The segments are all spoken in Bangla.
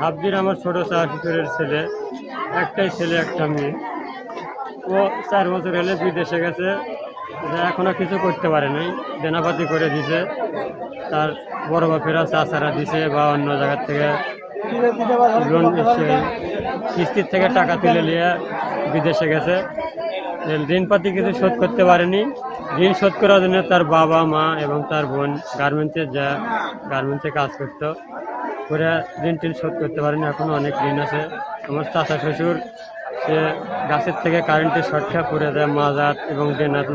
আব্দির আমার ছোট শাশুড়ের ছেলে, একটাই ছেলে একটা মেয়ে। ও 4 বছর হলে বিদেশে গেছে, যে এখনো কিছু করতে পারে নাই, দেনাপাতি করে দিছে। তার বড় বাপেরা চাচারা দিছে বা অন্য জায়গার থেকে লোন কিস্তির থেকে টাকা তুলে নিয়ে বিদেশে গেছে। ঋণপাতি কিছু শোধ করতে পারেনি। ঋণ শোধ করার জন্য তার বাবা মা এবং তার বোন গার্মেন্টসে কাজ করতো, করে ঋণ টিন শোধ করতে পারেনি। এখনো অনেক ঋণ আছে। আমার চাচা শ্বশুর, সে গাছের থেকে কারেন্টের শর্ট খেয়ে পড়ে দেয়, মাজাত এবং ডেনাত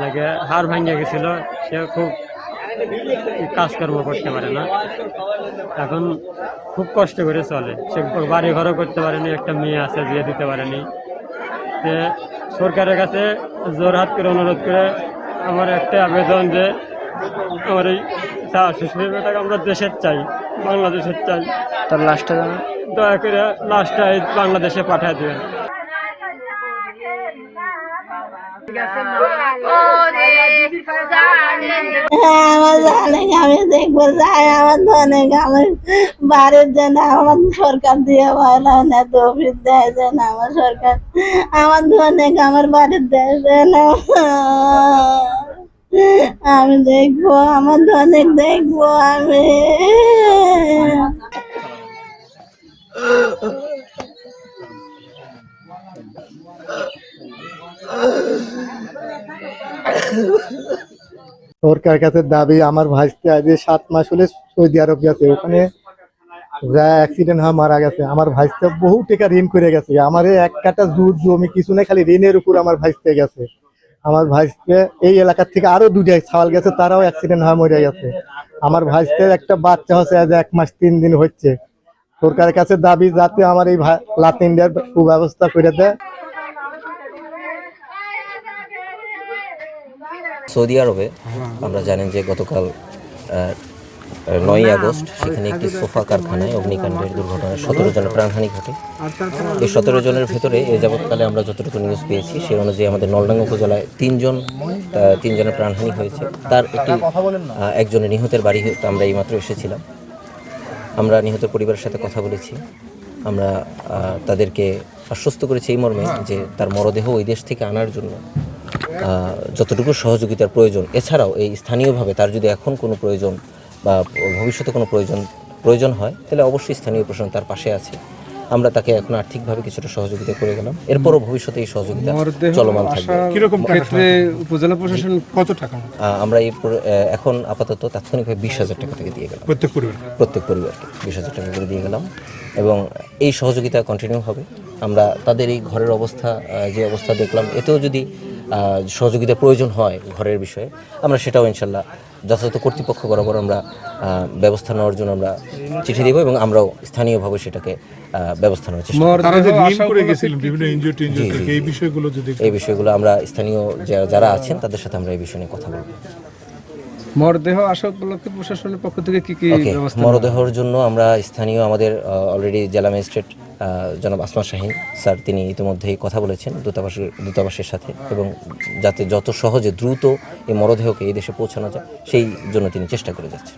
লাগে হাড় ভাঙিয়ে গেছিল। সে খুব কাজকর্ম করতে পারে না, এখন খুব কষ্ট করে চলে। সে বাড়ি ঘরও করতে পারেনি, একটা মেয়ে আছে, বিয়ে দিতে পারেনি। সে সরকারের কাছে জোরহাত করে অনুরোধ করে আমার একটা আবেদন, যে আমার এই শ্বশুরের বেটাকে আমরা দেশের চাই, বাংলাদেশের চাই। তার লাশটা দয়া করে লাশটা বাংলাদেশে পাঠিয়ে দেবেন। আমার জানে আমি দেখবো চাই, আমার ধনে আমার বাড়ির জন্য আমার সরকার দিয়ে ভালো না, তো অফিস দেয় না আমার সরকার, আমার ধনে আমার বাড়ির দেয় না। আমি দেখবো, আমার ধনে দেখবো আমি। সরকার কাছে দাবি, আমার ভাইস্তে আজ 7 মাস হলে সৌদি আরব গেছে, ওখানে যা অ্যাক্সিডেন্ট হয়ে মারা গেছে। আমার ভাইস্তে বহু টাকা ঋণ করে গেছে, আমার 1 কাঠা জমি কিছু না, খালি ঋণের উপর আমার ভাইস্তে গেছে। আমার ভাইস্তে এই এলাকার থেকে আরো 2টা ছাওয়াল গেছে, তারাও অ্যাক্সিডেন্ট হয়ে মরে গেছে। আমার ভাইস্তে একটা বাচ্চা হচ্ছে আজ 1 মাস 3 দিন হচ্ছে। সরকারের কাছে দাবি, যাতে আমার এই লাতিনদের সুব্যবস্থা করে দেয়। সৌদি আরবে আমরা জানেন যে গতকাল 9ই আগস্ট সেখানে একটি সোফা কারখানায় অগ্নিকাণ্ডের দুর্ঘটনায় 17 জনের প্রাণহানি ঘটে। এই 17 জনের ভেতরে এ যাবৎকালে আমরা যতটুকু নিউজ পেয়েছি সেই অনুযায়ী আমাদের নলডাঙ্গা উপজেলায় 3 জনের প্রাণহানি হয়েছে। তার একজনের নিহতের বাড়ি আমরা এইমাত্র এসেছিলাম। আমরা নিহতের পরিবারের সাথে কথা বলেছি। আমরা তাদেরকে আশ্বস্ত করেছি এই মর্মে যে তার মরদেহ ওই দেশ থেকে আনার জন্য যতটুকু সহযোগিতার প্রয়োজন, এছাড়াও এই স্থানীয়ভাবে তার যদি এখন কোনো প্রয়োজন বা ভবিষ্যতে কোনো প্রয়োজন হয়, তাহলে অবশ্যই স্থানীয় প্রশাসন তার পাশে আছে। আমরা তাকে এখন আর্থিকভাবে কিছুটা সহযোগিতা করে গেলাম, এরপরও ভবিষ্যতে এই সহযোগিতা চলমান থাকবে। কিরকম ক্ষেত্রে উপজেলা প্রশাসন কত টাকা? আমরা এখন আপাতত তাৎক্ষণিকভাবে 20,000 টাকা থেকে দিয়ে গেলাম প্রত্যেক পরিবারকে 20,000 টাকা করে দিয়ে গেলাম, এবং এই সহযোগিতা কন্টিনিউ হবে। আমরা তাদের এই ঘরের অবস্থা, যে অবস্থা দেখলাম, এতেও যদি সহযোগিতার প্রয়োজন হয় ঘরের বিষয়ে, আমরা সেটাও ইনশাল্লাহ যথাযথ কর্তৃপক্ষ বরাবর আমরা ব্যবস্থা নেওয়ার জন্য আমরা চিঠি দেব, এবং আমরাও স্থানীয়ভাবে সেটাকে ব্যবস্থা নেওয়ার চেষ্টা করব। এই বিষয়গুলো আমরা স্থানীয় যারা আছেন তাদের সাথে আমরা এই বিষয় নিয়ে কথা বলব। মরদেহ আসা উপলক্ষে প্রশাসনের পক্ষ থেকে কি ব্যবস্থা? মরদেহর জন্য আমরা স্থানীয় আমাদের অলরেডি জেলা ম্যাজিস্ট্রেট জনাব আসমা শাহিন স্যার, তিনি ইতিমধ্যেই কথা বলেছেন দূতাবাসের সাথে, এবং যাতে যত সহজে দ্রুত এই মরদেহকে এই দেশে পৌঁছানো যায় সেই জন্য তিনি চেষ্টা করে যাচ্ছেন।